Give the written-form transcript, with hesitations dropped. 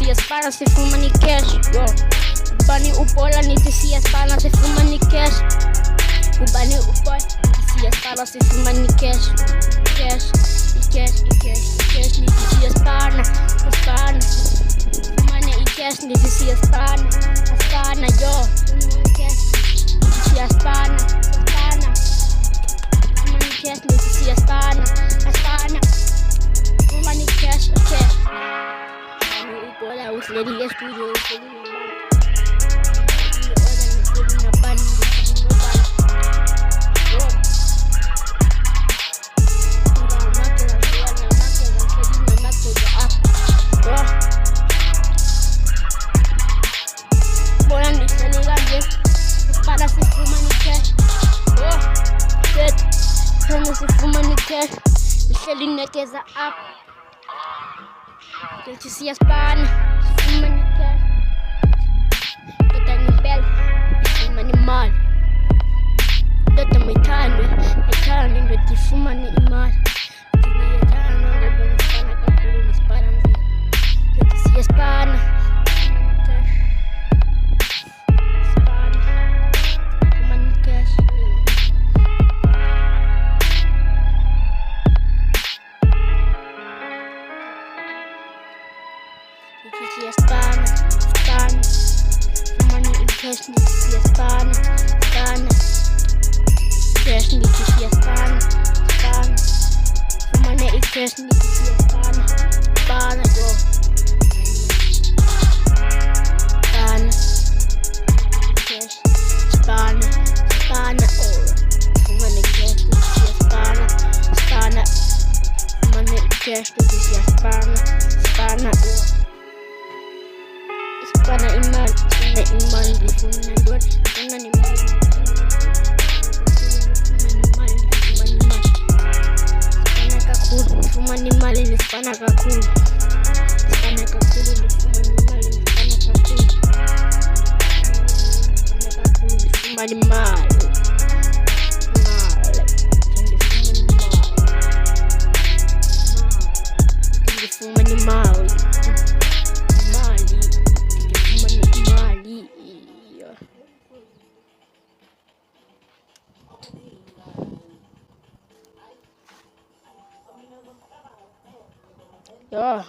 Nitisia spana sifumane cash. Yo. Ubani upola nitisia spana sifumane cash. Ubani upola nitisia spana sifumane cash. Cash, nitisia spana, spana. Sifumane cash nitisia spana yo. Nitisia spana, spana. Sifumane cash nitisia spana. Sifumane cash, okay. Upola usledi estudio sifumane cash, uselinekeza up. Nitisia spana, sifumane cash. Dota ni bel, sifumane mal. Dota metano, ndo tifumane imal. Tiniyetano, ndo spana kakulu ni spana nzia. Nitisia spana, sifumane cash. Spana, sifumane cash. Nitisia spana, spana. Sifumane cash nitisia spana, spana. Cash nitisia spana, spana. Sifumane cash nitisia spana, spana yo. Spana, cash, spana, spana ora. Sifumane cash nitisia spana, spana. Sifumane cash nitisia spana, spana ora. Spana iman, difumane dot, spana iman, spana kakulu, difumane mal, spana kakulu, spana kakulu, difumane mal, spana kakulu, spana kakulu, difumane mal, difumane mal. Yeah.